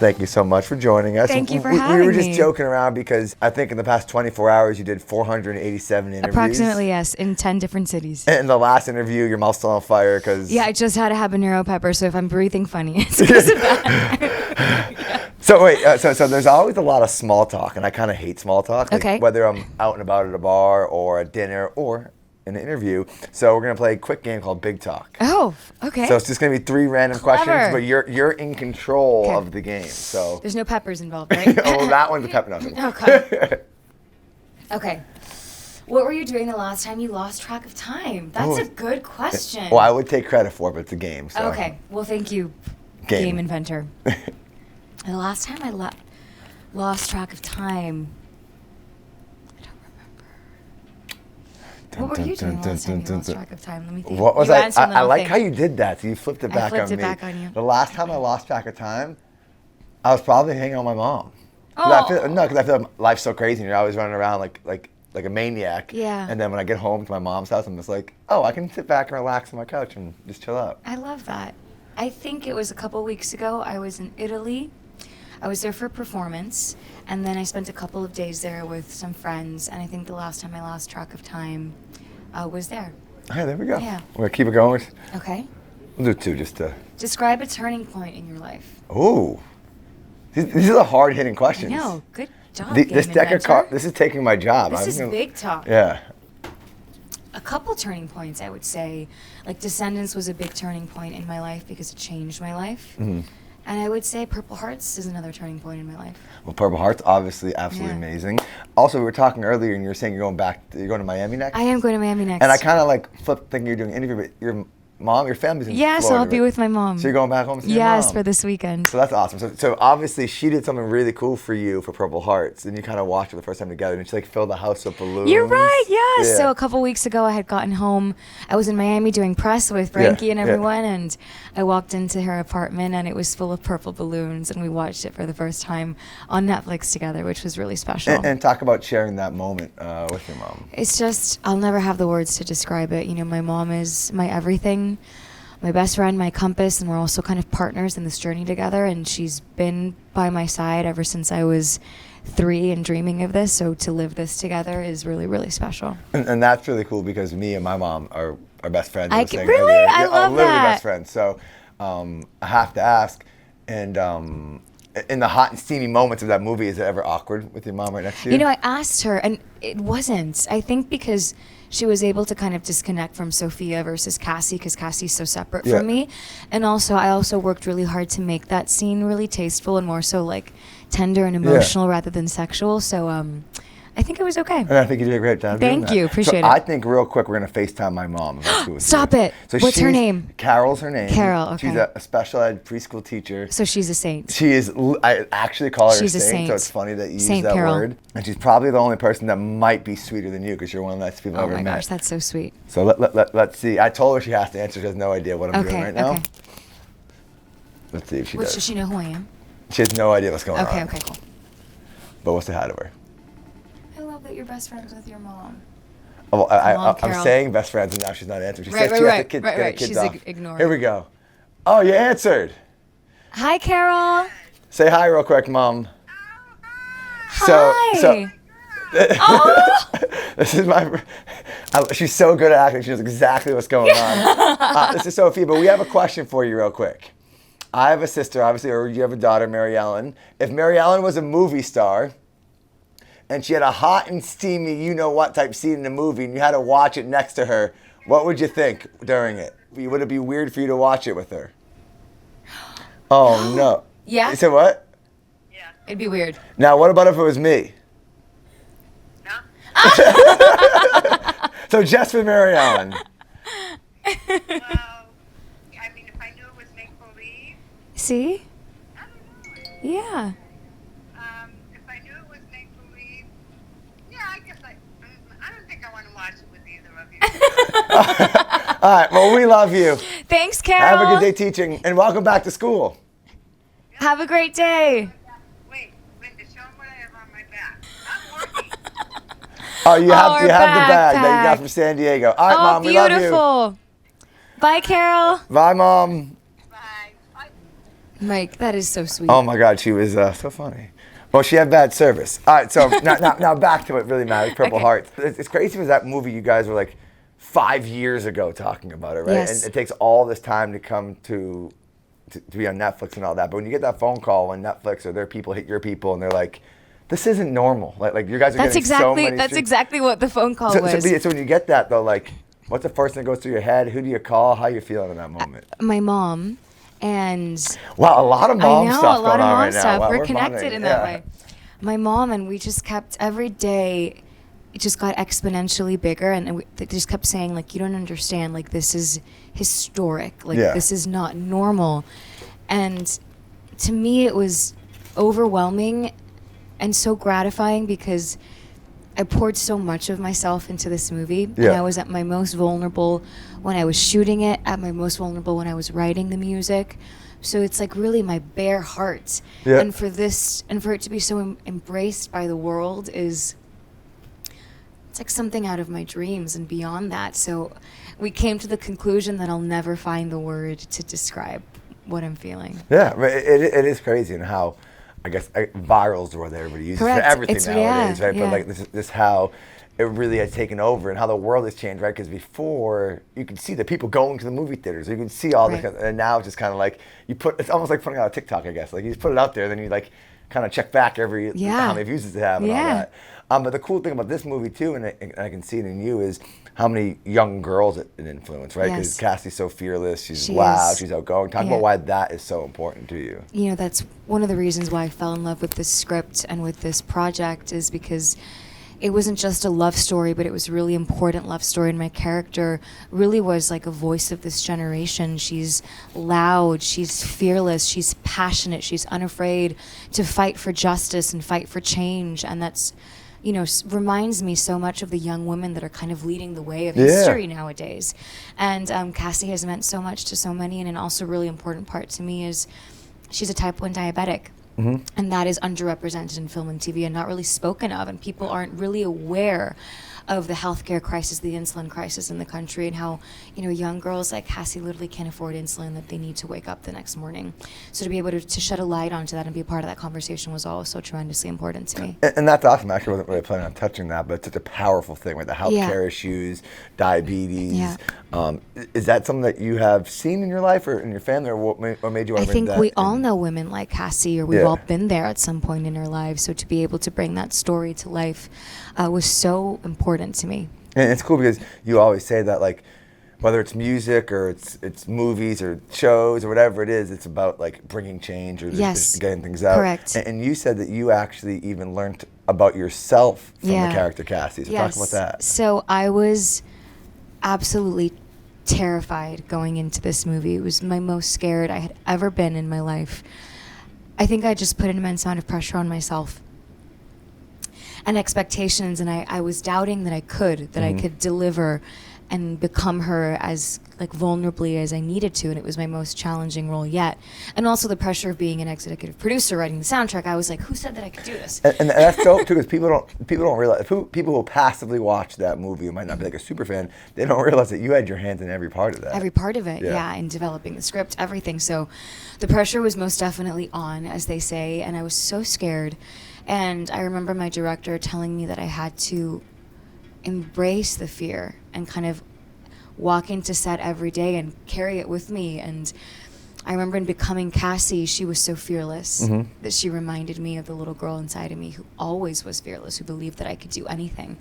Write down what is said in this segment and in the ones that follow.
Thank you so much for joining us. Thank you for having me. We were just joking around because I think in the past 24 hours you did 487 interviews. Approximately, yes, in 10 different cities. And in the last interview, your mouth's still on fire because... Yeah, I just had a habanero pepper, so if I'm breathing funny, it's because of that. So wait, so there's always a lot of small talk, and I kind of hate small talk. Like Okay. Whether I'm out and about at a bar or a dinner or in an interview. So we're going to play a quick game called Big Talk. Oh, okay. So it's just going to be 3 random Clever. questions, but you're in control Okay. of the game. So There's no peppers involved, right? oh, that one's a pepper nothing. Okay. Okay. What were you doing the last time you lost track of time? That's a good question. Well, I would take credit for it, but it's a game. So. Okay. Well, thank you, game inventor. The last time I lost track of time, I don't remember. What were you doing the last time you lost track of time? Let me think. What was You I? answered, then I I'll like think. how you did that. So you flipped it back on me. I flipped it back on you. The last time I lost track of time, I was probably hanging out with my mom. Because I feel like life's so crazy and you're always running around like a maniac. Yeah. And then when I get home to my mom's house, I'm just like, oh, I can sit back and relax on my couch and just chill out. I love that. I think it was a couple weeks ago. I was in Italy. I was there for a performance, and then I spent a couple of days there with some friends, and I think the last time I lost track of time was there. Okay, there we go. Yeah. We're going to keep it going. Okay. We'll do 2 just to... Describe a turning point in your life. Ooh. These are the hard-hitting questions. No, good job, This game deck of inventor. cards, this is taking my job. This is big talk. Yeah. A couple turning points, I would say. Like Descendants was a big turning point in my life because it changed my life. Mm-hmm. And I would say Purple Hearts is another turning point in my life. Well, Purple Heart's obviously absolutely amazing. Also, we were talking earlier, and you were saying you're going to Miami next? I am going to Miami next. And I kind of like flipped thinking you're doing an interview, but your mom, your family's in Yes, Florida. I'll be with my mom. So you're going back home to see your Yes, mom? for this weekend. So that's awesome. So obviously she did something really cool for you for Purple Hearts, and you kind of watched it the first time together, and she like filled the house with balloons. You're right, yes. Yeah. So a couple weeks ago, I had gotten home. I was in Miami doing press with Frankie and everyone, and I walked into her apartment, and it was full of purple balloons, and we watched it for the first time on Netflix together, which was really special. And talk about sharing that moment with your mom. It's just, I'll never have the words to describe it. You know, my mom is my everything, my best friend, my compass, and we're also kind of partners in this journey together, and she's been by my side ever since I was 3 and dreaming of this, so to live this together is really, really special. And that's really cool because me and my mom are best friends. Really? I love literally that. best friends. So I have to ask, and in the hot and steamy moments of that movie, is it ever awkward with your mom right next to you? You know, I asked her, and it wasn't. I think because she was able to kind of disconnect from Sofia versus Cassie, because Cassie's so separate from me. And also, I also worked really hard to make that scene really tasteful and more so like tender and emotional rather than sexual. So I think it was okay. And I think you did a great job doing that. Thank you. Appreciate it. I think real quick we're going to FaceTime my mom. if that's cool with Stop you. it. So What's her name? Carol's her name. Carol, okay. She's a special ed preschool teacher. So she's a saint. She is, I actually call her She's a a saint, saint. so it's funny that you use Saint that Carol. word. And she's probably the only person that might be sweeter than you because you're one of the nicest people I've Oh ever my met. gosh, that's so sweet. So let's see. I told her she has to answer. She has no idea what I'm doing right now. Okay. Let's see if she does. Does she know who I am? She has no idea what's going on. Okay, cool. But we'll say hi to her. I love that you're best friends with your mom. Oh, I'm Carol. saying best friends, and now she's not answering. She Right, said she has to right, get right. kids She's off. ignoring. Here we go. Oh, you answered. Hi, Carol. Say hi real quick, Mom. Hi. So Oh. this is she's so good at acting. She knows exactly what's going on. This is Sophia, but we have a question for you real quick. I have a sister, obviously, or you have a daughter, Mary Ellen. If Mary Ellen was a movie star, and she had a hot and steamy you-know-what type scene in the movie, and you had to watch it next to her, what would you think during it? Would it be weird for you to watch it with her? Oh, no. Yeah? You said what? Yeah. It'd be weird. Now, what about if it was me? No? So just for Mary Ellen. Well, I mean, if I knew it was make-believe, See? I don't know. Yeah. If I knew it was make-believe, yeah, I guess I don't think I want to watch it with either of you. All right, well, we love you. Thanks, Carol. Have a good day teaching, and welcome back to school. Have a great day. Wait, Linda, show them what I have on my back. I'm working. Oh, you have our the bag that you backpack. got from San Diego. All right, Oh, Mom, we love you. beautiful. Bye, Carol. Bye, Mom. Bye. Bye. Mike, that is so sweet. Oh my God, she was so funny. Well, she had bad service. All right, so now back to what really matters, Purple Okay. Hearts. It's crazy because that movie you guys were like 5 years ago talking about it, right? Yes. And it takes all this time to come to be on Netflix and all that. But when you get that phone call on Netflix or their people hit your people and they're like, this isn't normal. Like you guys are getting so many That's exactly what the phone call was. So when you get that though, like, what's the first thing that goes through your head? Who do you call? How are you feeling in that moment? My mom, and Wow, a lot of mom stuff a lot going of on mom right now. stuff. Wow, We're bonding. connected in that way. My mom and we just kept every day. It just got exponentially bigger, and they just kept saying, like, you don't understand. Like, this is historic. Like, Yeah. this is not normal. And to me, it was overwhelming and so gratifying because I poured so much of myself into this movie. Yeah. And I was at my most vulnerable when I was shooting it, at my most vulnerable when I was writing the music. So it's like really my bare heart. Yeah. And for it to be so embraced by the world it's like something out of my dreams and beyond that. So we came to the conclusion that I'll never find the word to describe what I'm feeling. Yeah, but it is crazy and how, I guess, viral's the word that everybody uses Correct. for everything It's- nowadays, yeah, right? yeah. But like this how it really has taken over and how the world has changed, right? Because before you could see the people going to the movie theaters, you could see all Right. this, and now it's just kind of like it's almost like putting out a TikTok, I guess. Like you just put it out there, then you like kind of check back every Yeah. how many views does it have and all Yeah. that. But the cool thing about this movie too, and I can see it in you, is how many young girls it influenced, right? Because Yes. Cassie's so fearless, she's She loud, is. she's outgoing. Talk Yeah. about why that is so important to you. You know, that's one of the reasons why I fell in love with this script and with this project, is because it wasn't just a love story, but it was a really important love story. And my character really was like a voice of this generation. She's loud, she's fearless, she's passionate, she's unafraid to fight for justice and fight for change. And that's, you know, reminds me so much of the young women that are kind of leading the way of history nowadays. And Cassie has meant so much to so many. And an also really important part to me is she's a type 1 diabetic. Mm-hmm. And that is underrepresented in film and TV and not really spoken of. And people aren't really aware of the healthcare crisis, the insulin crisis in the country, and how, you know, young girls like Cassie literally can't afford insulin, that they need to wake up the next morning. So to be able to shed a light onto that and be a part of that conversation was always so tremendously important to me. And that's awesome. I actually wasn't really planning on touching that, but it's such a powerful thing, right? The healthcare issues, diabetes. Yeah. Is that something that you have seen in your life or in your family, or what made you want I to bring think that we all in? know women like Cassie, or we've Yeah. all been there at some point in our lives. So to be able to bring that story to life was so important to me. And it's cool because you always say that, like, whether it's music or it's movies or shows or whatever it is, it's about like bringing change or just getting things out. Correct. And you said that you actually even learned about yourself from the Yeah. character Cassie. So talk about that. So I was absolutely terrified going into this movie. It was my most scared I had ever been in my life. I think I just put an immense amount of pressure on myself and expectations, and I was doubting that I could deliver and become her as like vulnerably as I needed to, and it was my most challenging role yet. And also the pressure of being an executive producer writing the soundtrack. I was like, who said that I could do this? And that's dope too, because people don't realize, people who passively watch that movie, who might not be like a super fan, they don't realize that you had your hands in every part of that. Every part of it, Yeah. yeah, in developing the script, everything. So the pressure was most definitely on, as they say, and I was so scared. And I remember my director telling me that I had to embrace the fear and kind of walk into set every day and carry it with me. And I remember in becoming Cassie, she was so fearless that she reminded me of the little girl inside of me who always was fearless, who believed that I could do anything.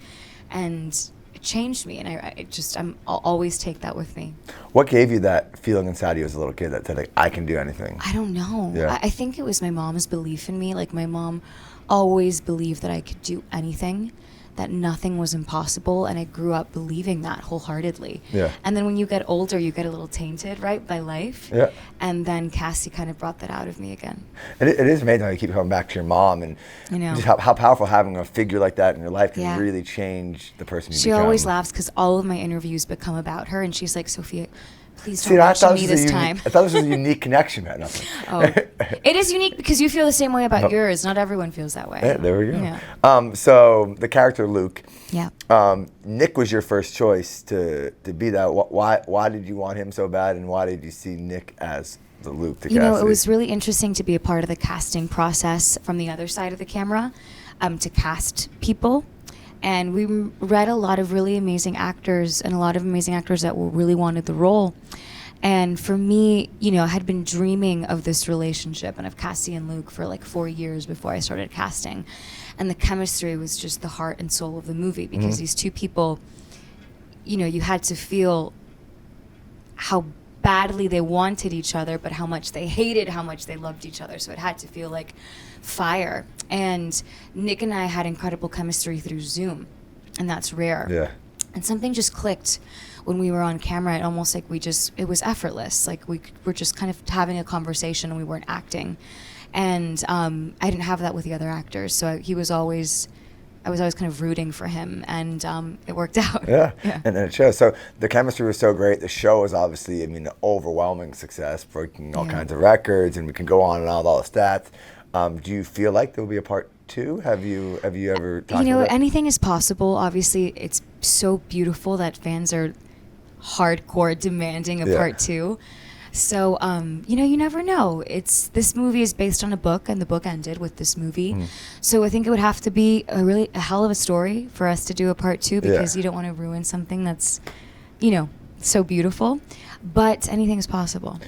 And it changed me, and I'll always take that with me. What gave you that feeling inside you as a little kid that said, like, I can do anything? I don't know. Yeah. I think it was my mom's belief in me. Like, my mom always believed that I could do anything, that nothing was impossible, and I grew up believing that wholeheartedly. Yeah. And then when you get older, you get a little tainted, right, by life. Yeah. And then Cassie kind of brought that out of me again. It is amazing how you keep coming back to your mom, and I know. just how powerful having a figure like that in your life can Yeah. really change the person you She become. always laughs because all of my interviews become about her, and she's like, Sophia, please don't See, I mention thought me this was this a time. I thought this was a unique connection, man. Nothing. Oh, it is unique because you feel the same way about yours. Not everyone feels that way. Yeah, there we go. Yeah. So the character Luke, Yeah. Nick was your first choice to be that. Why did you want him so bad, and why did you see Nick as the Luke to You know, it Cassie? was really interesting to be a part of the casting process from the other side of the camera, to cast people. And we read a lot of really amazing actors and a lot of amazing actors that really wanted the role. And for me, you know, I had been dreaming of this relationship and of Cassie and Luke for like 4 years before I started casting. And the chemistry was just the heart and soul of the movie, because these two people, you know, you had to feel how badly they wanted each other, but how much they hated how much they loved each other. So it had to feel like fire. And Nick and I had incredible chemistry through Zoom, and that's rare. Yeah. And something just clicked when we were on camera. It almost like it was effortless. Like we were just kind of having a conversation and we weren't acting. And I didn't have that with the other actors. So I was always kind of rooting for him, and it worked out. Yeah. And it shows. So the chemistry was so great. The show was obviously, I mean, an overwhelming success, breaking all kinds of records, and we can go on and on with all the stats. Do you feel like there will be a part 2? Have you ever talked about it? Anything is possible. Obviously, it's so beautiful that fans are hardcore demanding a part 2. So, you never know. This movie is based on a book, and the book ended with this movie. So I think it would have to be a hell of a story for us to do a part 2, because you don't want to ruin something that's, so beautiful. But anything is possible.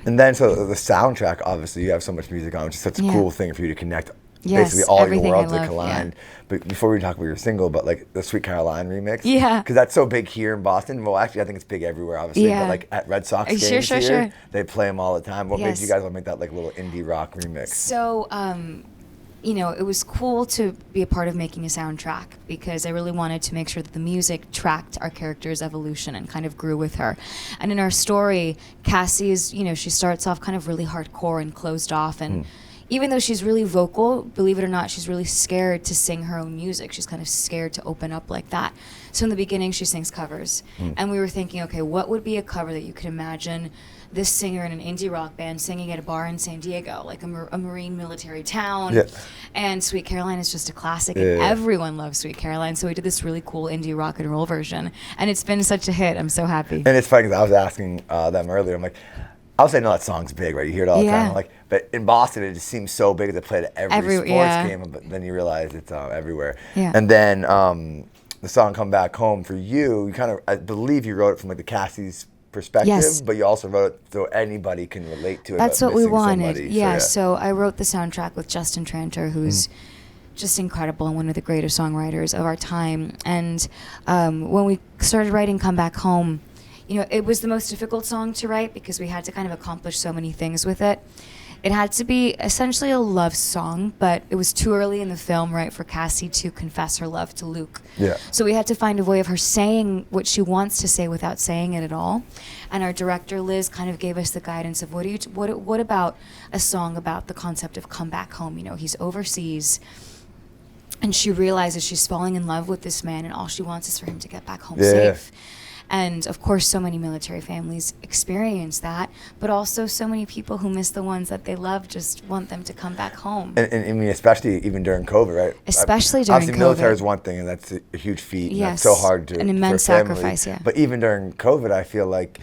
And then, so the soundtrack, obviously, you have so much music on, which is such a cool thing for you to connect basically all your worlds to collide. But before we talk about your single, but like the Sweet Caroline remix, because that's so big here in Boston. Well, actually, I think it's big everywhere, obviously. But like at Red Sox games here, they play them all the time. What made you guys want to make that like little indie rock remix? So, it was cool to be a part of making a soundtrack, because I really wanted to make sure that the music tracked our character's evolution and kind of grew with her. And in our story, Cassie is, she starts off kind of really hardcore and closed off, and even though she's really vocal, believe it or not, she's really scared to sing her own music. She's kind of scared to open up like that. So in the beginning, she sings covers. And we were thinking, okay, what would be a cover that you could imagine this singer in an indie rock band singing at a bar in San Diego, like a Marine military town. And Sweet Caroline is just a classic, and everyone loves Sweet Caroline. So we did this really cool indie rock and roll version, and it's been such a hit. I'm so happy. And it's funny because I was asking them earlier, I'm like, I was saying, no, that song's big, right? You hear it all the time. I'm like, but in Boston, it just seems so big. They play it at every sports game, but then you realize it's everywhere. And then the song "Come Back Home" for you, I believe you wrote it from like the Cassie's perspective, but you also wrote it so anybody can relate to it. That's what we wanted. So I wrote the soundtrack with Justin Tranter, who's just incredible and one of the greatest songwriters of our time. And when we started writing "Come Back Home," it was the most difficult song to write, because we had to kind of accomplish so many things with it. It had to be essentially a love song, but it was too early in the film, right, for Cassie to confess her love to Luke. So we had to find a way of her saying what she wants to say without saying it at all. And our director, Liz, kind of gave us the guidance of what about a song about the concept of come back home? He's overseas, and she realizes she's falling in love with this man, and all she wants is for him to get back home safe. And of course, so many military families experience that, but also so many people who miss the ones that they love just want them to come back home. And I mean, especially even during COVID, right? Especially during obviously, COVID. Military is one thing, and that's a huge feat. And that's so hard to an immense sacrifice. But even during COVID, I feel like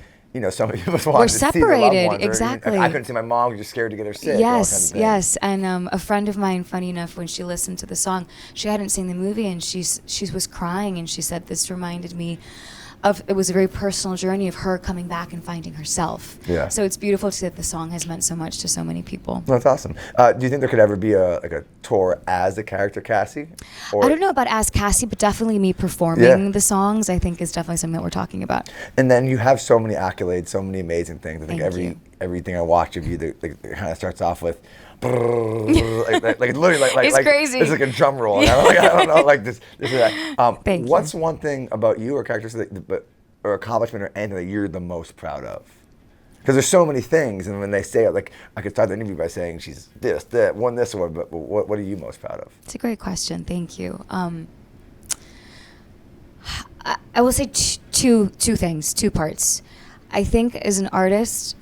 so many people wanted to see their loved ones. Exactly. I couldn't see my mom; just scared to get her sick. Yes. And a friend of mine, funny enough, when she listened to the song, she hadn't seen the movie, and she was crying, and she said, "This reminded me." It was a very personal journey of her coming back and finding herself. So it's beautiful to see that the song has meant so much to so many people. That's awesome. Do you think there could ever be a tour as the character Cassie? I don't know about as Cassie, but definitely me performing the songs, I think, is definitely something that we're talking about. And then you have so many accolades, so many amazing things. I think everything I watch of you, it kind of starts off with. like literally it's crazy. It's like a drum roll. I don't know, like this is that. Thank what's you. one thing about you or characteristic or accomplishment or anything that you're the most proud of? Because there's so many things, and when they say it, like I could start the interview by saying she's this, that, won this award, but what are you most proud of? It's a great question. Thank you. I will say two things, two parts. I think as an artist,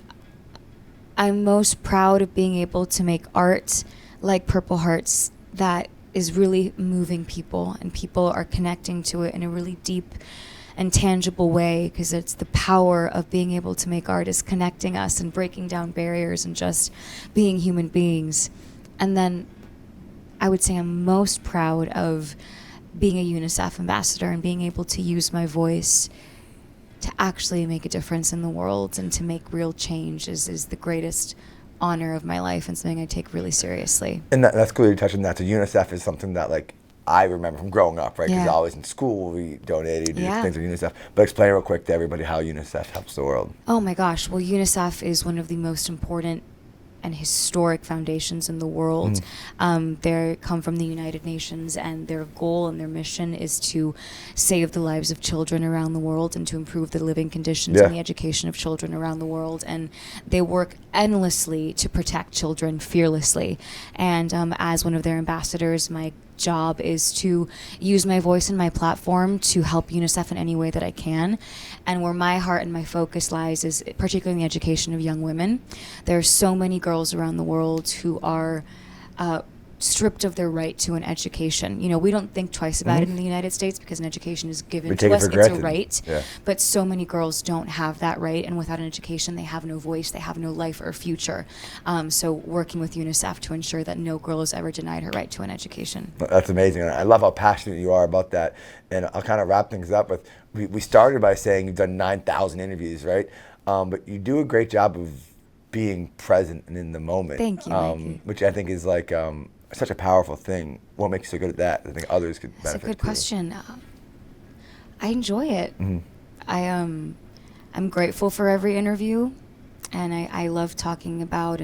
I'm most proud of being able to make art like Purple Hearts that is really moving people, and people are connecting to it in a really deep and tangible way, because it's the power of being able to make art is connecting us and breaking down barriers and just being human beings. And then I would say I'm most proud of being a UNICEF ambassador and being able to use my voice to actually make a difference in the world and to make real change is the greatest honor of my life and something I take really seriously. And that's cool you touched on that. So UNICEF is something that like I remember from growing up, right? Because Yeah. always in school we donated Yeah. things to UNICEF. But explain real quick to everybody how UNICEF helps the world. Oh my gosh. Well, UNICEF is one of the most important and historic foundations in the world. They come from the United Nations, and their goal and their mission is to save the lives of children around the world and to improve the living conditions and the education of children around the world. And they work endlessly to protect children fearlessly. And as one of their ambassadors, my job is to use my voice and my platform to help UNICEF in any way that I can. And where my heart and my focus lies is particularly in the education of young women. There are so many girls around the world who are stripped of their right to an education. You know, we don't think twice about it in the United States because an education is given to us. It's a right. Yeah. But so many girls don't have that right, and without an education, they have no voice, they have no life or future. So working with UNICEF to ensure that no girl is ever denied her right to an education. That's amazing. And I love how passionate you are about that. And I'll kind of wrap things up with, we started by saying you've done 9,000 interviews, right? But you do a great job of being present and in the moment. Thank you, Mikey. Which I think is like such a powerful thing. What makes you so good at that? I think others could benefit. That's a good too. question. I enjoy it. I'm grateful for every interview, and I love talking about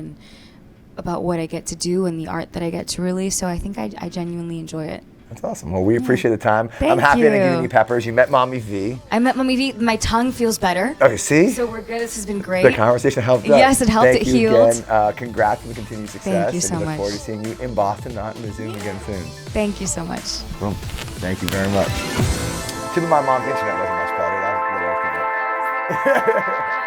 what I get to do and the art that I get to release. So I think I genuinely enjoy it. That's awesome. Well, we appreciate the time. Thank I'm happy you. I didn't give you any peppers. You met Mommy V. I met Mommy V. My tongue feels better. Okay, see? So we're good. This has been great. The conversation helped us. Yes, it helped. Thank It you healed. Again. Congrats on the continued success. Thank you so and we look much. forward to seeing you in Boston, not in the Zoom again soon. Thank you so much. Boom. Thank you very much. Too bad my mom's internet wasn't much better. That was a little